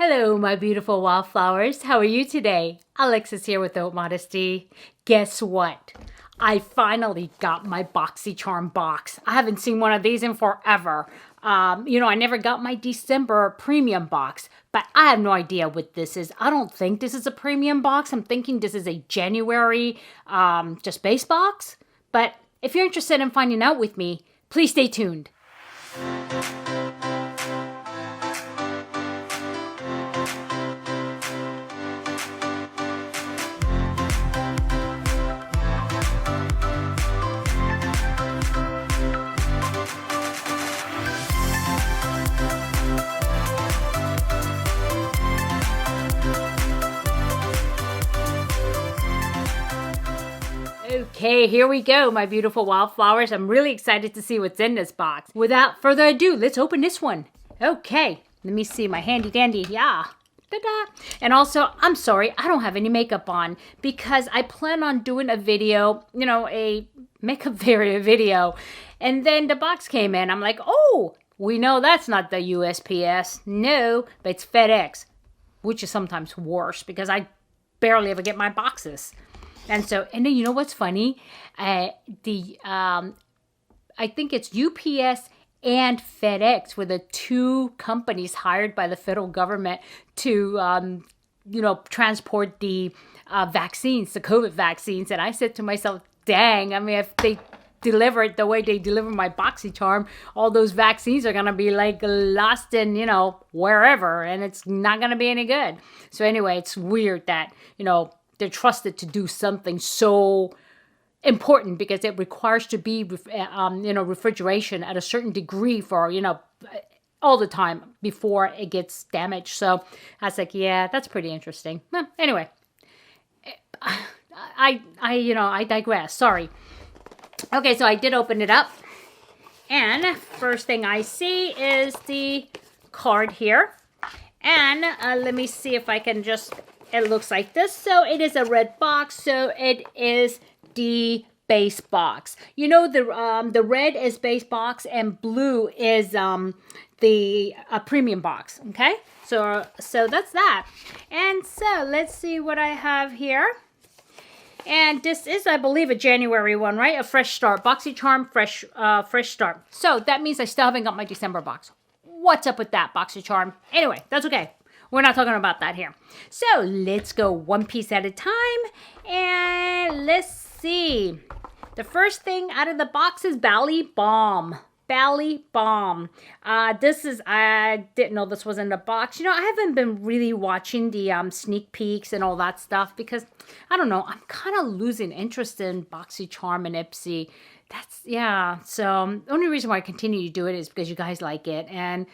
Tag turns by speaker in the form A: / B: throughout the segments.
A: Hello, my beautiful wildflowers. How are you today? Alexis here with Haute Modesty. Guess what? I finally got my Boxycharm box. I haven't seen one of these in forever. I never got my December premium box, but I have no idea what this is. I don't think this is a premium box. I'm thinking this is a January just base box. But if you're interested in finding out with me, please stay tuned. Okay, here we go, my beautiful wildflowers. I'm really excited to see what's in this box. Without further ado, let's open this one. Okay, let me see my handy dandy. Yeah. Ta-da. And also, I'm sorry, I don't have any makeup on because I plan on doing a video, a makeup video. And then the box came in. I'm like, oh, we know that's not the USPS. No, but it's FedEx, which is sometimes worse because I barely ever get my boxes. And then you know what's funny? I think it's UPS and FedEx were the two companies hired by the federal government to, transport the vaccines, the COVID vaccines. And I said to myself, dang, I mean, if they deliver it the way they deliver my Boxycharm, all those vaccines are going to be like lost in, wherever, and it's not going to be any good. So anyway, it's weird that, they're trusted to do something so important because it requires to be, refrigeration at a certain degree for, all the time before it gets damaged. So I was like, yeah, that's pretty interesting. Anyway, I digress. Sorry. Okay, so I did open it up. And first thing I see is the card here. And let me see if I can just... It looks like this. So it is a red box. So it is the base box. The red is base box and blue is the premium box. Okay. So that's that. And so let's see what I have here. And this is, I believe, a January one, right? A fresh start. Boxycharm fresh start. So that means I still haven't got my December box. What's up with that, Boxycharm? Anyway, that's okay. We're not talking about that here. So let's go one piece at a time. And let's see. The first thing out of the box is Bali Balm. Bali Balm. I didn't know this was in the box. I haven't been really watching the sneak peeks and all that stuff because, I don't know, I'm kind of losing interest in Boxycharm and IPSY. So the only reason why I continue to do it is because you guys like it. And,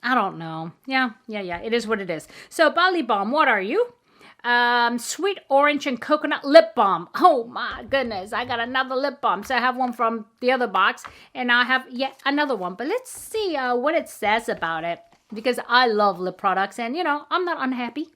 A: I don't know. Yeah. It is what it is. So Bali Balm, what are you? Sweet orange and coconut lip balm. Oh my goodness. I got another lip balm. So I have one from the other box and I have yet another one. But let's see what it says about it because I love lip products and, I'm not unhappy.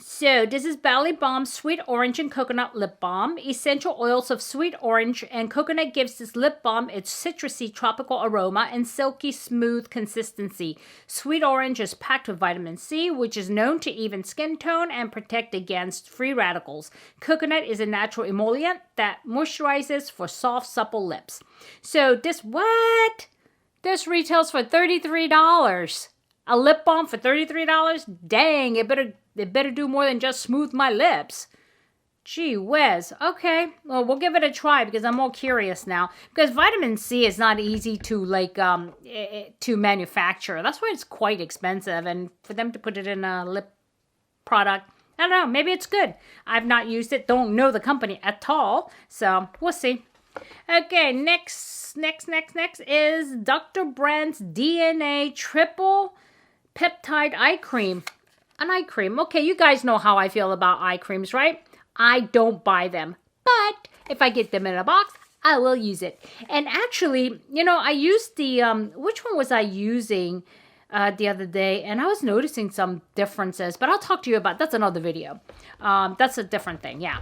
A: So this is Bali Balm Sweet Orange and Coconut Lip Balm. Essential oils of sweet orange and coconut gives this lip balm its citrusy tropical aroma and silky smooth consistency. Sweet orange is packed with vitamin C, which is known to even skin tone and protect against free radicals. Coconut is a natural emollient that moisturizes for soft, supple lips. So this retails for $33. A lip balm for $33? Dang, it better do more than just smooth my lips. Gee whiz. Okay, well, we'll give it a try because I'm more curious now. Because vitamin C is not easy to to manufacture. That's why it's quite expensive. And for them to put it in a lip product, I don't know, maybe it's good. I've not used it, don't know the company at all. So we'll see. Okay, next is Dr. Brandt's DNA Triple Peptide Eye Cream. An eye cream. Okay, you guys know how I feel about eye creams, right? I don't buy them. But if I get them in a box, I will use it. And actually, I used the, which one was I using the other day? And I was noticing some differences. But I'll talk to you about, that's another video. That's a different thing, yeah.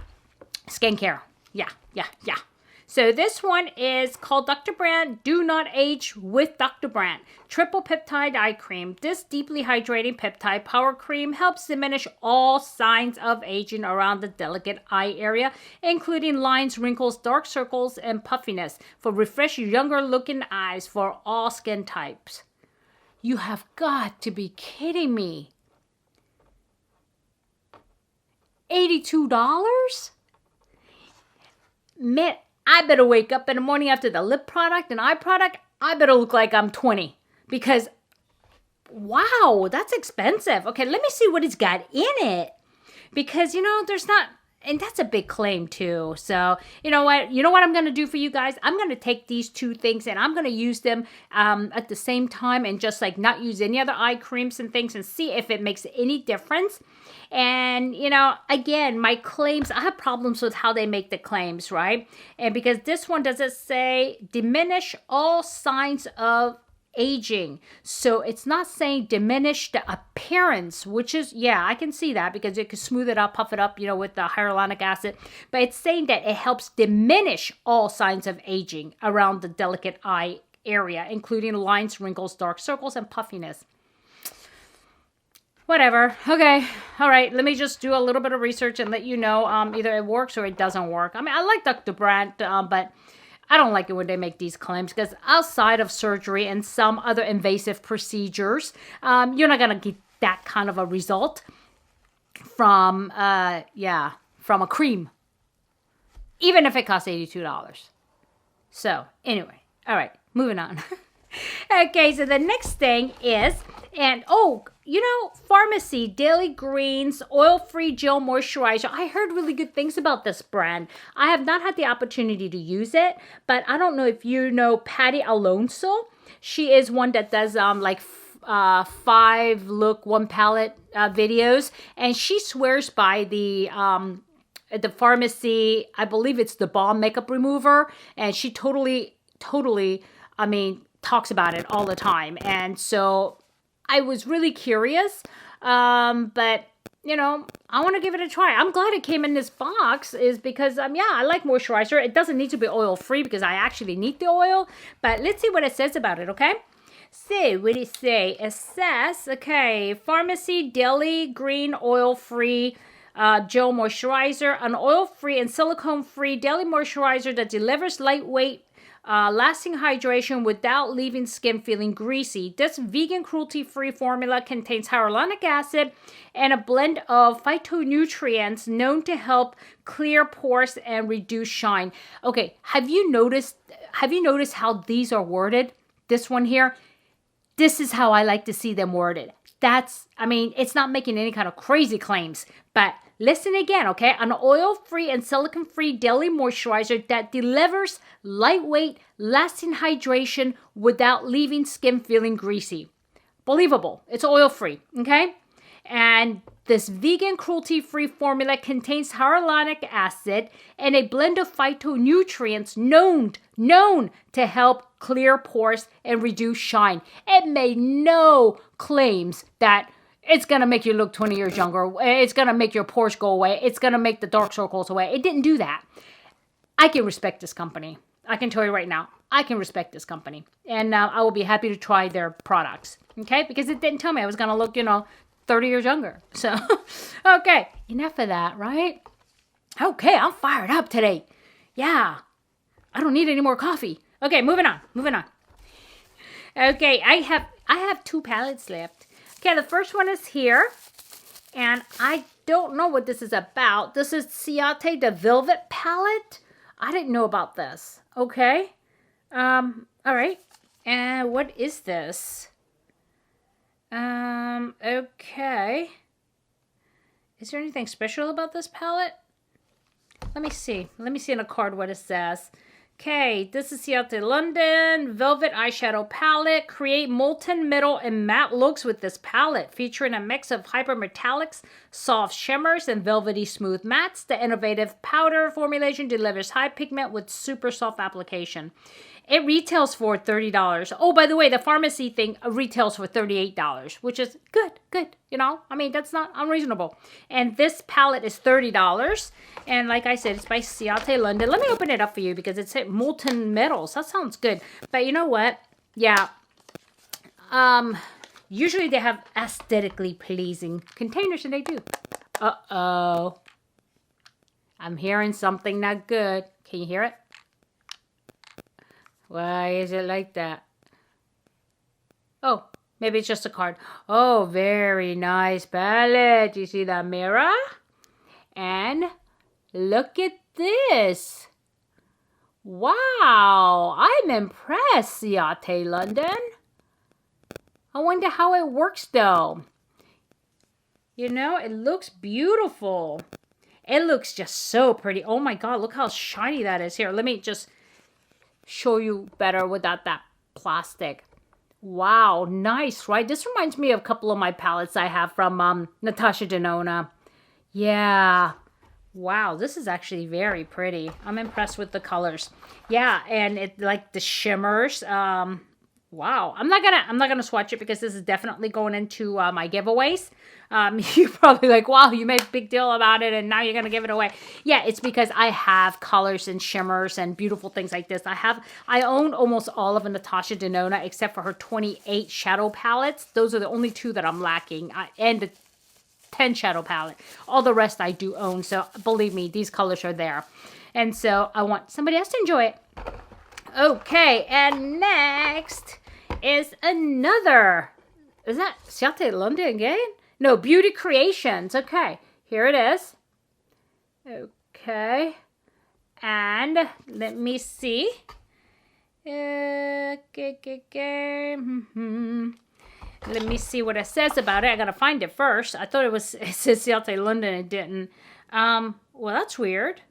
A: Skincare. Yeah. So this one is called Dr. Brandt Do Not Age with Dr. Brandt. Triple Peptide Eye Cream. This deeply hydrating peptide power cream helps diminish all signs of aging around the delicate eye area, including lines, wrinkles, dark circles, and puffiness for refreshed, younger looking eyes for all skin types. You have got to be kidding me. $82? Man, I better wake up in the morning after the lip product and eye product. I better look like I'm 20 because, wow, that's expensive. Okay, let me see what it's got in it because, you know, there's not, and that's a big claim too. So, you know what? You know what I'm going to do for you guys? I'm going to take these two things and I'm going to use them at the same time and just like not use any other eye creams and things and see if it makes any difference. And, you know, again, my claims, I have problems with how they make the claims, right? And because this one doesn't say diminish all signs of aging. So it's not saying diminish the appearance, which is, yeah, I can see that because it could smooth it up, puff it up, you know, with the hyaluronic acid. But it's saying that it helps diminish all signs of aging around the delicate eye area, including lines, wrinkles, dark circles, and puffiness. Whatever. Okay. All right. Let me just do a little bit of research and let you know either it works or it doesn't work. I mean, I like Dr. Brandt, but I don't like it when they make these claims because outside of surgery and some other invasive procedures, you're not going to get that kind of a result from a cream, even if it costs $82. So anyway, all right, moving on. Okay, so the next thing is, and oh, you know, Pharmacy Daily Greens Oil-Free Gel Moisturizer. I heard really good things about this brand. I have not had the opportunity to use it, but I don't know if you know Patty Alonso. She is one that does like 5 look, 1 palette videos, and she swears by the Pharmacy, I believe it's the Balm Makeup Remover, and she totally, I mean, talks about it all the time. And so I was really curious, but you know, I want to give it a try. I'm glad it came in this box is because, yeah, I like moisturizer. It doesn't need to be oil free because I actually need the oil, but let's see what it says about it. Okay. So what did it say? It says, okay, Pharmacy Daily Green Oil Free Gel Moisturizer, an oil-free and silicone-free daily moisturizer that delivers lightweight, lasting hydration without leaving skin feeling greasy. This vegan cruelty-free formula contains hyaluronic acid and a blend of phytonutrients known to help clear pores and reduce shine. Okay, have you noticed how these are worded? This one here, this is how I like to see them worded. I mean, it's not making any kind of crazy claims, but listen again, okay? An oil-free and silicone-free daily moisturizer that delivers lightweight, lasting hydration without leaving skin feeling greasy. Believable. It's oil-free, okay? And this vegan cruelty-free formula contains hyaluronic acid and a blend of phytonutrients known to help clear pores and reduce shine. It made no claims that it's going to make you look 20 years younger. It's going to make your pores go away. It's going to make the dark circles away. It didn't do that. I can respect this company. I can tell you right now, I can respect this company. And I will be happy to try their products, okay? Because it didn't tell me I was going to look, 30 years younger. So, okay, enough of that, right? Okay, I'm fired up today. Yeah, I don't need any more coffee. Okay, moving on. Okay, I have 2 palettes left. Okay, the first one is here, and I don't know what this is about. This is Ciate, the Velvet palette. I didn't know about this. Okay, all right. And what is this? Okay. Is there anything special about this palette? Let me see. Let me see in a card what it says. Okay, this is Ciate London Velvet Eyeshadow Palette. Create molten metal and matte looks with this palette, featuring a mix of hypermetallics, soft shimmers, and velvety smooth mattes. The innovative powder formulation delivers high pigment with super soft application. It retails for $30. Oh, by the way, the pharmacy thing retails for $38, which is good. You know, I mean, that's not unreasonable. And this palette is $30. And like I said, it's by Ciate London. Let me open it up for you because it's molten metals. That sounds good. But you know what? Yeah. Usually they have aesthetically pleasing containers, and they do. Uh-oh. I'm hearing something not good. Can you hear it? Why is it like that? Oh, maybe it's just a card. Oh, very nice palette. You see that mirror? And look at this. Wow, I'm impressed, Ciate London. I wonder how it works though. You know, it looks beautiful. It looks just so pretty. Oh my God, look how shiny that is. Here, let me just show you better without that plastic. Wow, nice, right? This reminds me of a couple of my palettes I have from Natasha Denona. Yeah. Wow, this is actually very pretty. I'm impressed with the colors. Yeah, and it like the shimmers. Wow, I'm not gonna swatch it because this is definitely going into my giveaways. You're probably like, wow, you made a big deal about it and now you're gonna give it away. Yeah, it's because I have colors and shimmers and beautiful things like this. I own almost all of Natasha Denona except for her 28 shadow palettes. Those are the only two that I'm lacking, and the 10 shadow palette. All the rest I do own, so believe me, these colors are there. And so I want somebody else to enjoy it. Okay, and next is another. Is that Ciate London again? No, Beauty Creations. Okay, here it is. Okay, and let me see. Let me see what it says about it. I gotta find it first. I thought it says Ciate London. It didn't. Well, that's weird.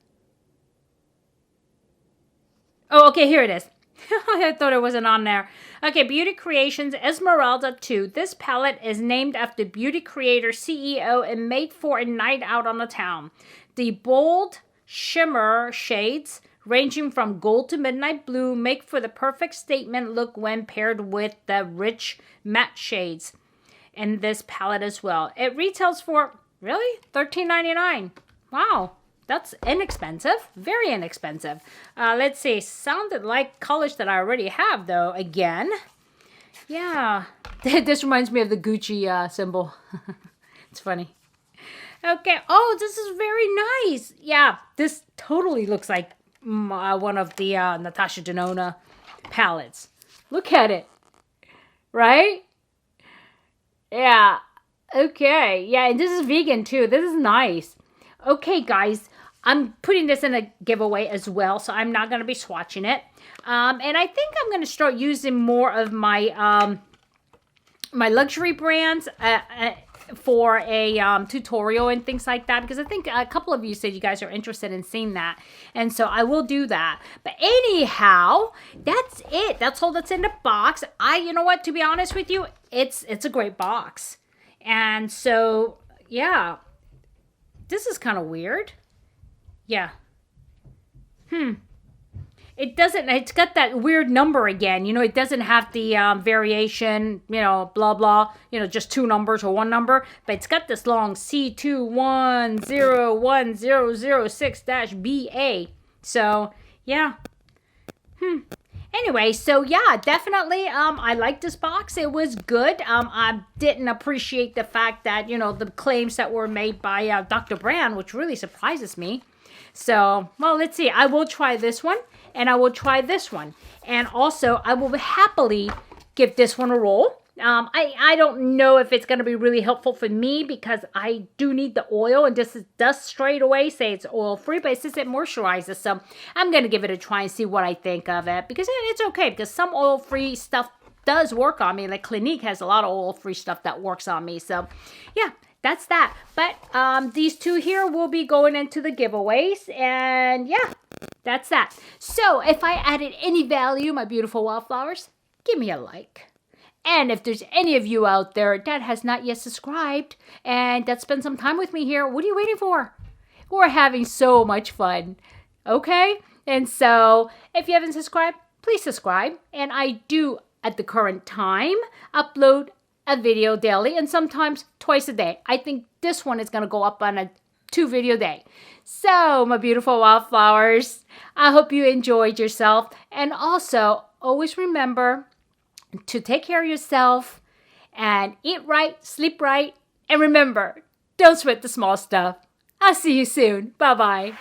A: Oh, okay, here it is. I thought it wasn't on there. Okay, Beauty Creations Esmeralda 2. This palette is named after beauty creator, CEO, and made for a night out on the town. The bold shimmer shades, ranging from gold to midnight blue, make for the perfect statement look when paired with the rich matte shades in this palette as well. It retails for, really? $13.99. Wow. That's inexpensive. Very inexpensive. Let's see. Sounded like colors that I already have, though, again. Yeah. This reminds me of the Gucci symbol. It's funny. Okay. Oh, this is very nice. Yeah. This totally looks like one of the Natasha Denona palettes. Look at it. Right? Yeah. Okay. Yeah, and this is vegan, too. This is nice. Okay, guys. I'm putting this in a giveaway as well, so I'm not going to be swatching it. And I think I'm going to start using more of my my luxury brands for a tutorial and things like that, because I think a couple of you said you guys are interested in seeing that, and so I will do that. But anyhow, that's it. That's all that's in the box. You know what? To be honest with you, it's a great box, and so yeah, this is kind of weird. Yeah. It doesn't, it's got that weird number again. You know, it doesn't have the variation, you know, blah, blah, you know, just two numbers or one number. But it's got this long C21010006-BA. So, yeah. Anyway, so yeah, definitely, I like this box. It was good. I didn't appreciate the fact that, you know, the claims that were made by Dr. Brandt, which really surprises me. So, well, let's see. I will try this one, and I will try this one. And also, I will happily give this one a roll. I don't know if it's going to be really helpful for me because I do need the oil, and this does straight away say it's oil-free, but it says it moisturizes. So, I'm going to give it a try and see what I think of it, because it's okay, because some oil-free stuff does work on me. Like Clinique has a lot of oil-free stuff that works on me. So, yeah. That's that. But these two here will be going into the giveaways. And yeah, that's that. So if I added any value, my beautiful wildflowers, give me a like. And if there's any of you out there that has not yet subscribed and that spent some time with me here, what are you waiting for? We're having so much fun. Okay? And so if you haven't subscribed, please subscribe. And I do, at the current time, upload a video daily and sometimes twice a day. I think this one is going to go up on a 2-video day. So, my beautiful wildflowers, I hope you enjoyed yourself. And also, always remember to take care of yourself and eat right, sleep right. And remember, don't sweat the small stuff. I'll see you soon. Bye-bye.